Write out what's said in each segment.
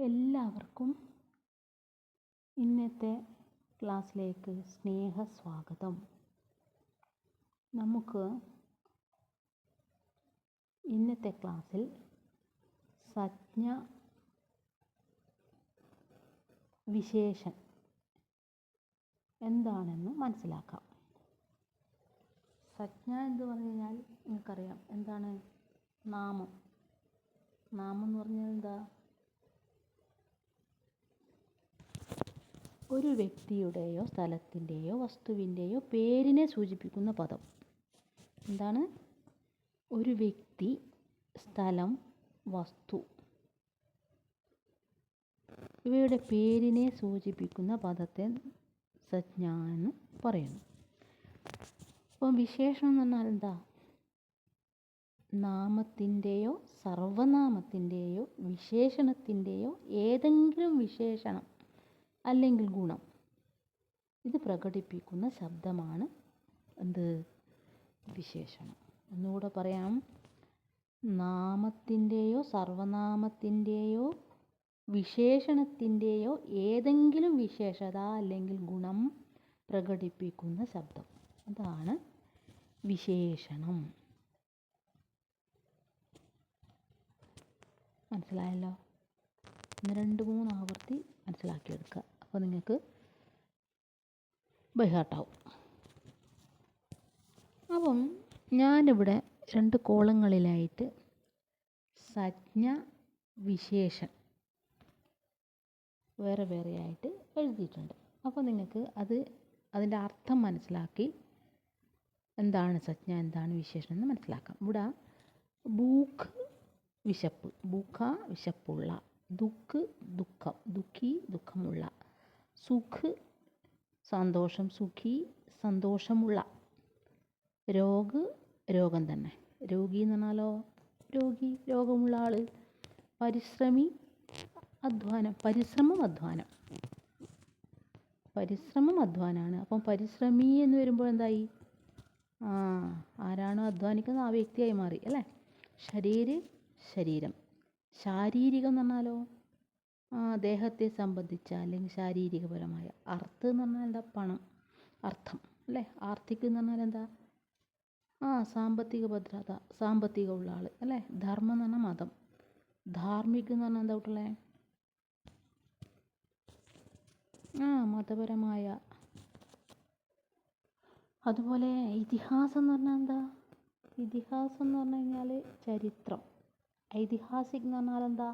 എല്ലാവർക്കും ഇന്നത്തെ ക്ലാസ്സിലേക്ക് സ്നേഹസ്വാഗതം. നമുക്ക് ഇന്നത്തെ ക്ലാസ്സിൽ സംജ്ഞ വിശേഷൻ എന്താണെന്ന് മനസ്സിലാക്കാം. സംജ്ഞ എന്ന് പറഞ്ഞു കഴിഞ്ഞാൽ നിങ്ങൾക്കറിയാം എന്താണ്? നാമം എന്ന് പറഞ്ഞാൽ എന്താ? ഒരു വ്യക്തിയുടെയോ സ്ഥലത്തിൻ്റെയോ വസ്തുവിൻ്റെയോ പേരിനെ സൂചിപ്പിക്കുന്ന പദം. എന്താണ്? ഒരു വ്യക്തി, സ്ഥലം, വസ്തു ഇവയുടെ പേരിനെ സൂചിപ്പിക്കുന്ന പദത്തെ സംജ്ഞ എന്ന് പറയുന്നു. അപ്പം വിശേഷണം എന്ന് പറഞ്ഞാൽ എന്താ? നാമത്തിൻ്റെയോ സർവനാമത്തിൻ്റെയോ വിശേഷണത്തിൻ്റെയോ ഏതെങ്കിലും വിശേഷണം അല്ലെങ്കിൽ ഗുണം ഇത് പ്രകടിപ്പിക്കുന്ന ശബ്ദമാണ് എന്ത്? വിശേഷണം. ഒന്നുകൂടെ പറയാം. നാമത്തിൻ്റെയോ സർവനാമത്തിൻ്റെയോ വിശേഷണത്തിൻ്റെയോ ഏതെങ്കിലും വിശേഷത അല്ലെങ്കിൽ ഗുണം പ്രകടിപ്പിക്കുന്ന ശബ്ദം അതാണ് വിശേഷണം. മനസ്സിലായല്ലോ? 2-3 ആവർത്തി മനസ്സിലാക്കിയെടുക്കുക. അപ്പോൾ നിങ്ങൾക്ക് ബൈഹാർട്ടാവും. അപ്പം ഞാനിവിടെ 2 കോളങ്ങളിലായിട്ട് സംജ്ഞ വിശേഷൻ വേറെ വേറെയായിട്ട് എഴുതിയിട്ടുണ്ട്. അപ്പോൾ നിങ്ങൾക്ക് അതിൻ്റെ അർത്ഥം മനസ്സിലാക്കി എന്താണ് സംജ്ഞ, എന്താണ് വിശേഷണം എന്ന് മനസ്സിലാക്കാം. ഇവിടെ ഭൂക്ക് വിശപ്പ്, ഭൂക്ക വിശപ്പുള്ള, ദുഃഖ് ദുഃഖം, ദുഃഖി ദുഃഖമുള്ള, സുഖ് സന്തോഷം, സുഖി സന്തോഷമുള്ള, രോഗ് രോഗം തന്നെ, രോഗി എന്ന് പറഞ്ഞാലോ രോഗി രോഗമുള്ള ആൾ, പരിശ്രമി അധ്വാനം, പരിശ്രമം അധ്വാനമാണ്. അപ്പം പരിശ്രമി എന്ന് വരുമ്പോൾ എന്തായി? ആരാണോ അധ്വാനിക്കുന്നത് ആ വ്യക്തിയായി മാറി അല്ലേ? ശരീരം, ശാരീരികം എന്ന് പറഞ്ഞാലോ ദേഹത്തെ സംബന്ധിച്ച അല്ലെങ്കിൽ ശാരീരികപരമായ. അർത്ഥം എന്ന് പറഞ്ഞാൽ എന്താ? പണം, അർത്ഥം അല്ലേ? ആർത്തിക് എന്ന് പറഞ്ഞാൽ എന്താ? സാമ്പത്തിക ഭദ്രത, സാമ്പത്തികമുള്ള ആൾ അല്ലേ? ധർമ്മം എന്ന് പറഞ്ഞാൽ മതം, ധാർമ്മിക് എന്ന് പറഞ്ഞാൽ എന്താ കൂട്ടുള്ളേ? മതപരമായ. അതുപോലെ ഇതിഹാസം എന്ന് പറഞ്ഞാൽ എന്താ? ഇതിഹാസം എന്ന് പറഞ്ഞു കഴിഞ്ഞാൽ ചരിത്രം. ഐതിഹാസിക് എന്ന് പറഞ്ഞാൽ എന്താ?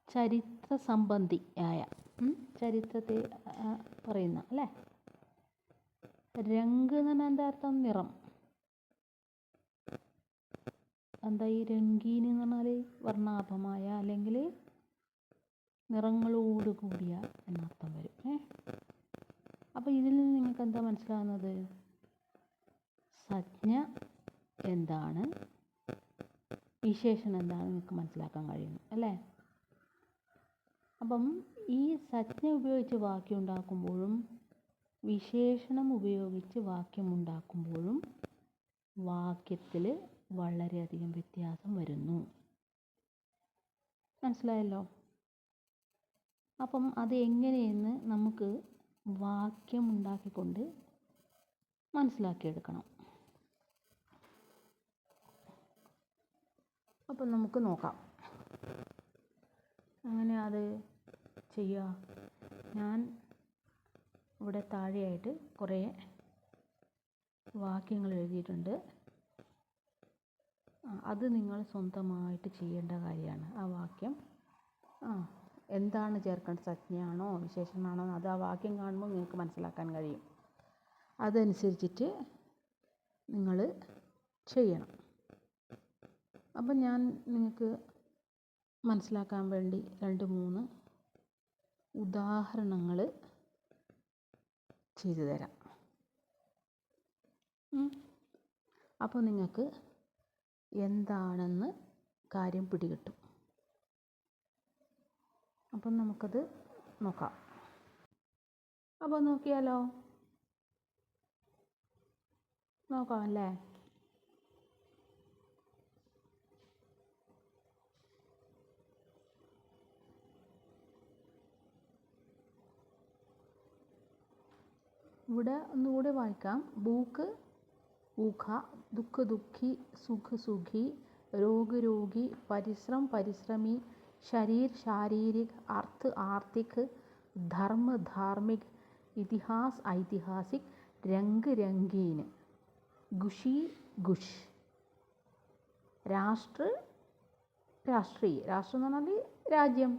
ചരിത്ര സംബന്ധിയായ, ചരിത്രത്തെ പറയുന്ന അല്ലേ? രംഗ് എന്ന് പറഞ്ഞാൽ എന്താ അർത്ഥം? നിറം. എന്താ ഈ രംഗീൻ എന്ന് പറഞ്ഞാൽ? വർണ്ണാഭമായ അല്ലെങ്കിൽ നിറങ്ങളോട് കൂടിയ എന്നർത്ഥം വരും. അപ്പോൾ ഇതിൽ നിന്ന് നിങ്ങൾക്ക് എന്താ മനസ്സിലാകുന്നത്? സംജ്ഞ എന്താണ്, വിശേഷണം എന്താണ് നിങ്ങൾക്ക് മനസ്സിലാക്കാൻ കഴിയുന്നു അല്ലേ? അപ്പം ഈ സംജ്ഞ ഉപയോഗിച്ച് വാക്യം ഉണ്ടാക്കുമ്പോഴും വിശേഷണം ഉപയോഗിച്ച് വാക്യമുണ്ടാക്കുമ്പോഴും വാക്യത്തിൽ വളരെയധികം വ്യത്യാസം വരുന്നു. മനസ്സിലായല്ലോ? അപ്പം അത് എങ്ങനെയെന്ന് നമുക്ക് വാക്യം ഉണ്ടാക്കിക്കൊണ്ട് മനസ്സിലാക്കിയെടുക്കണം. അപ്പം നമുക്ക് നോക്കാം അങ്ങനെ അത് ചെയ്യുക. ഞാൻ ഇവിടെ താഴെയായിട്ട് കുറേ വാക്യങ്ങൾ എഴുതിയിട്ടുണ്ട്. അത് നിങ്ങൾ സ്വന്തമായിട്ട് ചെയ്യേണ്ട കാര്യമാണ്. ആ വാക്യം എന്താണ് ചേർക്കേണ്ടത്? സംജ്ഞയാണോ വിശേഷണമാണോ? അത് ആ വാക്യം കാണുമ്പോൾ നിങ്ങൾക്ക് മനസ്സിലാക്കാൻ കഴിയും. അതനുസരിച്ചിട്ട് നിങ്ങൾ ചെയ്യണം. അപ്പം ഞാൻ നിങ്ങൾക്ക് മനസ്സിലാക്കാൻ വേണ്ടി 2-3 ഉദാഹരണങ്ങൾ ചെയ്തു തരാം. അപ്പോൾ നിങ്ങൾക്ക് എന്താണെന്ന് കാര്യം പിടികിട്ടും. അപ്പം നമുക്കത് നോക്കാം. അപ്പോൾ നോക്കിയാലോ? നോക്കാം അല്ലേ? ഇവിടെ ഒന്നുകൂടെ വായിക്കാം. ഭൂക്ക് ഊഖ, ദുഃഖ് ദുഃഖി, സുഖ് സുഖി, രോഗ് രോഗി, പരിശ്രം പരിശ്രമി, ശരീർ ശാരീരിക്, അർത്ഥ് ആർത്തിക്, ധർമ്മ ധാർമ്മിക്, ഇതിഹാസ് ഐതിഹാസിക്, രംഗ് രംഗീൻ, ഖുഷി ഖുഷ്, രാഷ്ട്ര രാഷ്ട്രീയ. രാഷ്ട്രം എന്ന് പറഞ്ഞാൽ രാജ്യം,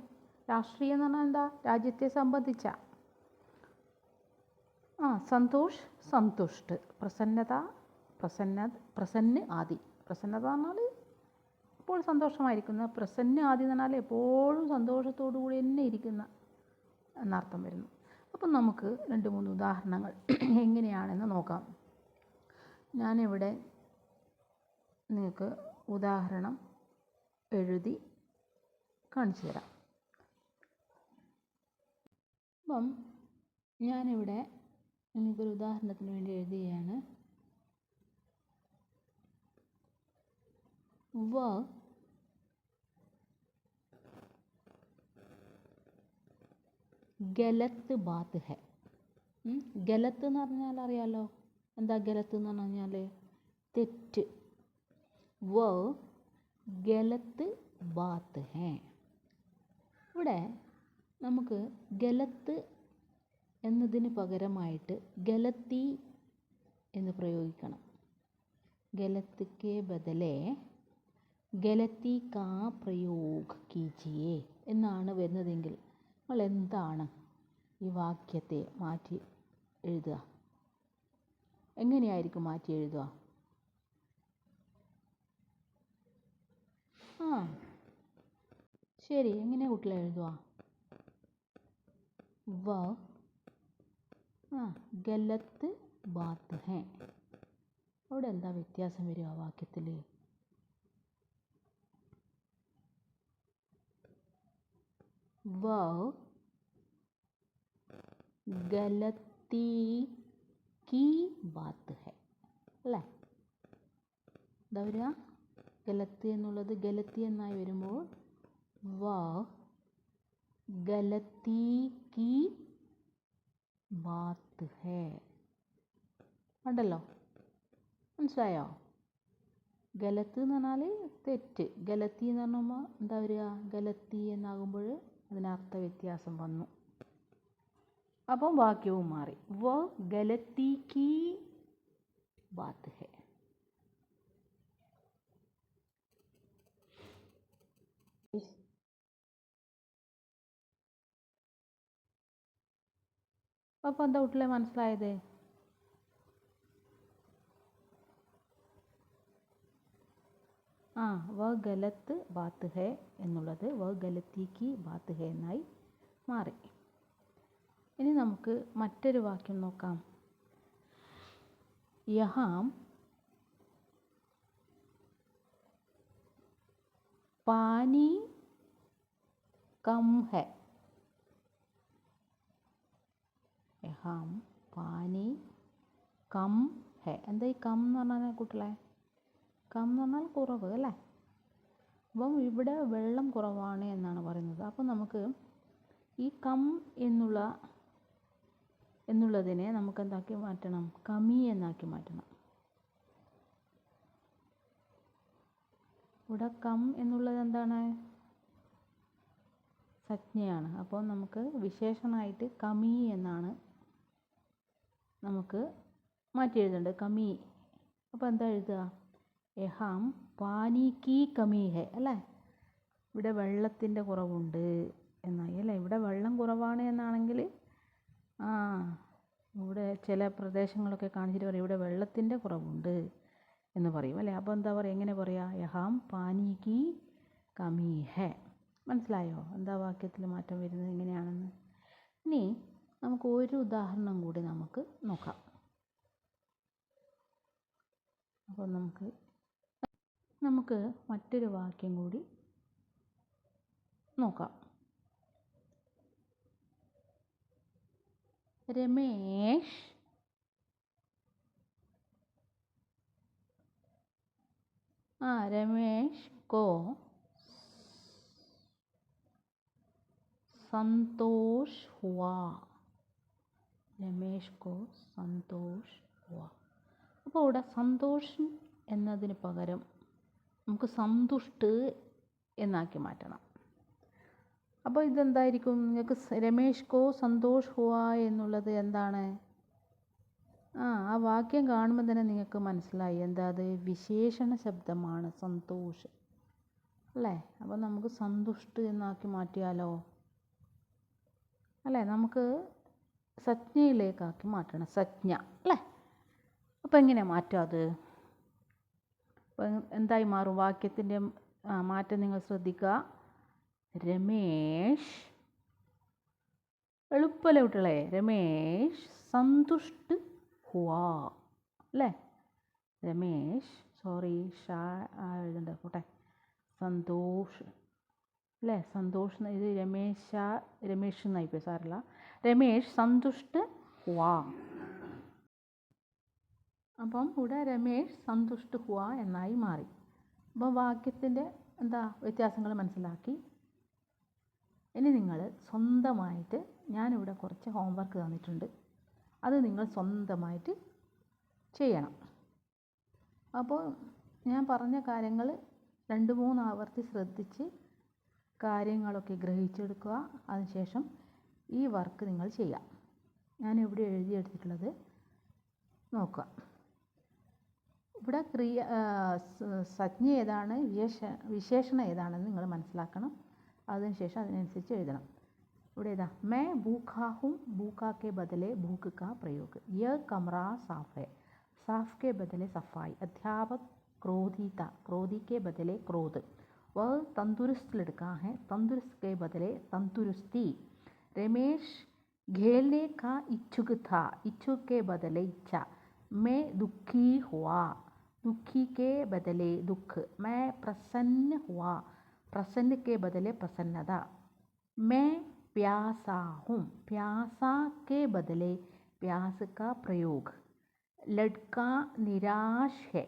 രാഷ്ട്രീയം എന്ന് പറഞ്ഞാൽ എന്താ, രാജ്യത്തെ സംബന്ധിച്ച. സന്തോഷ് സന്തുഷ്ട്, പ്രസന്നത പ്രസന്ന ആദി. പ്രസന്നത എന്ന് പറഞ്ഞാൽ എപ്പോഴും സന്തോഷമായിരിക്കുന്ന, പ്രസന്ന ആദി എന്ന് പറഞ്ഞാൽ എപ്പോഴും സന്തോഷത്തോടു കൂടി തന്നെ ഇരിക്കുന്ന എന്നർത്ഥം വരുന്നു. അപ്പം നമുക്ക് 2-3 ഉദാഹരണങ്ങൾ എങ്ങനെയാണെന്ന് നോക്കാം. ഞാനിവിടെ നിങ്ങൾക്ക് ഉദാഹരണം എഴുതി കാണിച്ചു തരാം. അപ്പം ഞാനിവിടെ നിങ്ങൾക്കൊരു ഉദാഹരണത്തിന് വേണ്ടി എഴുതുകയാണ്. വ ഗലത്ത് ബാത്ത് ഹെ. ഗലത്ത് എന്ന് പറഞ്ഞാൽ അറിയാലോ, എന്താ ഗലത്ത് എന്ന് പറഞ്ഞാൽ തെറ്റ്. വ ഗലത്ത് ബാത്ത് ഹെ. ഇവിടെ നമുക്ക് ഗലത്ത് എന്നതിന് പകരമായിട്ട് ഗലത്തി എന്ന് പ്രയോഗിക്കണം. ഗലത്ത് കെ ബദലേ ഗലത്തി കാ പ്രയോഗ് കീജിയേ എന്നാണ് വരുന്നതെങ്കിൽ നമ്മൾ എന്താണ് ഈ വാക്യത്തെ മാറ്റി എഴുതുക? എങ്ങനെയായിരിക്കും മാറ്റി എഴുതുക? ശരി, എങ്ങനെയാണ് കുട്ടികളെ എഴുതുക? വ ഗലത്ത് ബാത്ത് ഹെ. അവിടെ എന്താ വ്യത്യാസം വരിക വാക്യത്തിൽ? വ ഗലത്തി കി ബാത്ത് ഹെ അല്ലേ? എന്താ വരിക? ഗലത്തി എന്നുള്ളത് ഗലത്തി എന്നായി വരുമ്പോൾ വ ഗലത്തി കി ബാത്ത് ഹെ ഉണ്ടല്ലോ. മനസ്സിലായോ? ഗലത്ത് എന്ന് പറഞ്ഞാൽ തെറ്റ്, ഗലത്തി എന്ന് പറഞ്ഞുമ്പോൾ എന്താ വരിക? ഗലത്തി എന്നാകുമ്പോൾ അതിനർത്ഥ വ്യത്യാസം വന്നു. അപ്പം വാക്യവും മാറി. വ ഗലത്തി കി ബാത്ത് ഹെ. അപ്പോൾ എന്താ കുട്ടികളെ മനസ്സിലായത്? വ ഗലത്ത് ബാത്ത് ഹെ എന്നുള്ളത് വ ഗലത്തി കി ബാത്ത് ഹെ എന്നായി മാറി. ഇനി നമുക്ക് മറ്റൊരു വാക്യം നോക്കാം. യഹാം പാനി കം ഹെ. യഹാം പാനി കം ഹെ. എന്താ ഈ കം എന്ന് പറഞ്ഞാൽ കുട്ടികളെ? കം എന്ന് പറഞ്ഞാൽ കുറവ് അല്ലേ? അപ്പം ഇവിടെ വെള്ളം കുറവാണ് എന്നാണ് പറയുന്നത്. അപ്പം നമുക്ക് ഈ കം എന്നുള്ളതിനെ നമുക്ക് എന്താക്കി മാറ്റണം? കമി എന്നാക്കി മാറ്റണം. ഇവിടെ കം എന്നുള്ളത് എന്താണ്? സംജ്ഞയാണ്. അപ്പോൾ നമുക്ക് വിശേഷണമായിട്ട് കമി എന്നാണ് നമുക്ക് മാറ്റി എഴുതേണ്ടത്. കമി. അപ്പോൾ എന്താ എഴുതുക? യഹാം പാനി കി കമി ഹെ അല്ലേ? ഇവിടെ വെള്ളത്തിൻ്റെ കുറവുണ്ട് എന്നായി അല്ലേ? ഇവിടെ വെള്ളം കുറവാണ് എന്നാണെങ്കിൽ ഇവിടെ ചില പ്രദേശങ്ങളൊക്കെ കാണിച്ചിട്ട് പറയും ഇവിടെ വെള്ളത്തിൻ്റെ കുറവുണ്ട് എന്ന് പറയും അല്ലേ? അപ്പോൾ എന്താ പറയുക? എങ്ങനെ പറയുക? യഹാം പാനി കി കമി ഹെ. മനസ്സിലായോ എന്താ വാക്യത്തിൽ മാറ്റം വരുന്നത് എങ്ങനെയാണെന്ന്? ഇനി നമുക്ക് ഒരു ഉദാഹരണം കൂടി നമുക്ക് നോക്കാം. അപ്പോൾ നമുക്ക് മറ്റൊരു വാക്യം കൂടി നോക്കാം. രമേശ് को संतोष हुआ. രമേഷ് കോ സന്തോഷ് ഹുവ. അപ്പോൾ ഇവിടെ സന്തോഷ് എന്നതിന് പകരം നമുക്ക് സന്തുഷ്ട് എന്നാക്കി മാറ്റണം. അപ്പോൾ ഇതെന്തായിരിക്കും? നിങ്ങൾക്ക് രമേഷ് കോ സന്തോഷ് ഹുവ എന്നുള്ളത് എന്താണ്? ആ വാക്യം കാണുമ്പോൾ തന്നെ നിങ്ങൾക്ക് മനസ്സിലായി എന്താ അത്? വിശേഷണ ശബ്ദമാണ് സന്തോഷ്, അല്ലേ? അപ്പോൾ നമുക്ക് സന്തുഷ്ട് എന്നാക്കി മാറ്റിയാലോ, അല്ലേ? നമുക്ക് സജ്ഞയിലേക്കാക്കി മാറ്റണം, സജ്ഞ, അല്ലേ? അപ്പോൾ എങ്ങനെ മാറ്റാം അത്? അപ്പോൾ എന്തായി മാറും? വാക്യത്തിൻ്റെ മാറ്റം നിങ്ങൾ ശ്രദ്ധിക്കുക. രമേഷ്, എളുപ്പമല്ലേ കുട്ടികളെ? രമേഷ് സന്തുഷ്ട് ഹുവാ, അല്ലേ? രമേഷ്, സോറി ഷാ എഴുതണ്ട പോട്ടെ, സന്തോഷ്, അല്ലേ? സന്തോഷ്, ഇത് രമേഷ് എന്നായിപ്പോയി, സാറില്ല. രമേഷ് സന്തുഷ്ട് ഹുവാ. അപ്പം ഇവിടെ രമേഷ് സന്തുഷ്ട് ഹുവ എന്നായി മാറി. അപ്പം വാക്യത്തിൻ്റെ എന്താ വ്യത്യാസങ്ങൾ മനസ്സിലാക്കി. ഇനി നിങ്ങൾ സ്വന്തമായിട്ട്, ഞാനിവിടെ കുറച്ച് ഹോംവർക്ക് തന്നിട്ടുണ്ട്, അത് നിങ്ങൾ സ്വന്തമായിട്ട് ചെയ്യണം. അപ്പോൾ ഞാൻ പറഞ്ഞ കാര്യങ്ങൾ 2-3 ആവർത്തി ശ്രദ്ധിച്ച് കാര്യങ്ങളൊക്കെ ഗ്രഹിച്ചെടുക്കുക. അതിനുശേഷം ഈ വർക്ക് നിങ്ങൾ ചെയ്യുക. ഞാനിവിടെ എഴുതിയെടുത്തിട്ടുള്ളത് നോക്കുക. ഇവിടെ സജ്ഞ ഏതാണ്, വിശേഷണം ഏതാണെന്ന് നിങ്ങൾ മനസ്സിലാക്കണം. അതിനുശേഷം അതിനനുസരിച്ച് എഴുതണം. ഇവിടെ ഏതാ? मैं भूखा हूँ, भूखा के बदले भूख का प्रयोग, यह कमरा साफ है, साफ के बदले सफाई, अध्यापक क्रोधी था, क्रोधी के बदले क्रोध, वह तंदुरुस्त लड़का है, तंदुरुस्त के बदले तंदुरुस्ती, रमेश खेलने का इच्छुक था, इच्छुक के बदले इच्छा, मैं दुखी हुआ, दुखी के बदले दुख, मैं प्रसन्न हुआ, प्रसन्न के बदले प्रसन्नता, मैं प्यासा हूँ, प्यासा के बदले प्यास का प्रयोग, लड़का निराश है,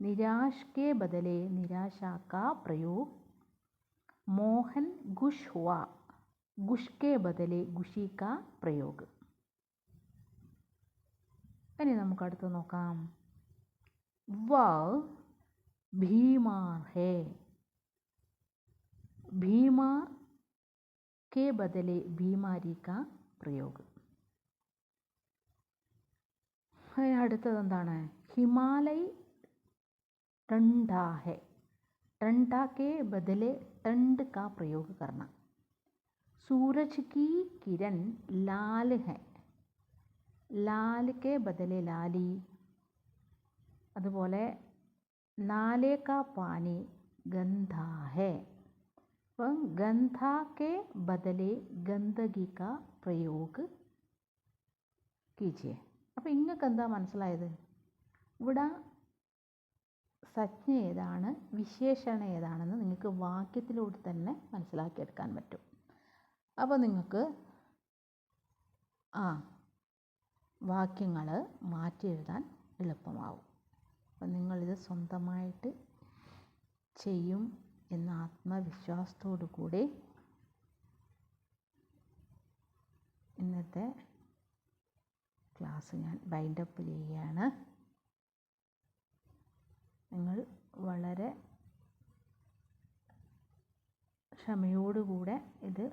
निराश के बदले निराशा का प्रयोग, मोहन खुश हुआ, खुश के बदले खुशी का प्रयोग. ഇനി നമുക്ക് അടുത്ത് നോക്കാം. वह बीमार है, बीमार के बदले बीमारी का प्रयोग. അടുത്തത് എന്താണ്? हिमालय ठंडा है, ठंडा के बदले ठंड का प्रयोग करना, सूरज की किरण लाल है, लाल के बदले लाली, അതുപോലെ नाले का पानी गंदा है, അപ്പം ഗന്ധ के बदले गंदगी का प्रयोग कीजिए. അപ്പോൾ ഇങ്ങൾക്ക് എന്താ മനസ്സിലായത്? ഇവിടെ സജ്ഞ ഏതാണ്, വിശേഷണം ഏതാണെന്ന് നിങ്ങൾക്ക് വാക്യത്തിലൂടെ തന്നെ മനസ്സിലാക്കിയെടുക്കാൻ പറ്റും. അപ്പോൾ നിങ്ങൾക്ക് വാക്യങ്ങൾ മാറ്റി എഴുതാൻ എളുപ്പമാവും. അപ്പം നിങ്ങളിത് സ്വന്തമായിട്ട് ചെയ്യും എന്ന ആത്മവിശ്വാസത്തോടു കൂടി ഇന്നത്തെ ക്ലാസ് ഞാൻ ബൈൻഡപ്പ് ചെയ്യുകയാണ്. നിങ്ങൾ വളരെ ക്ഷമയോടുകൂടെ ഇത്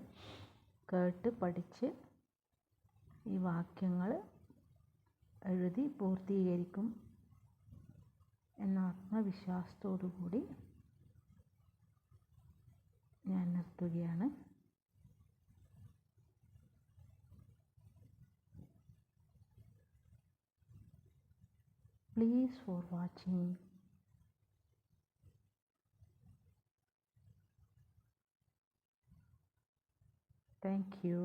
കേട്ട് പഠിച്ച് ഈ വാക്യങ്ങൾ എഴുതി പൂർത്തീകരിക്കും എന്ന ആത്മവിശ്വാസത്തോടു കൂടി ഞാൻ നിർത്തുകയാണ്. Please for watching. Thank you.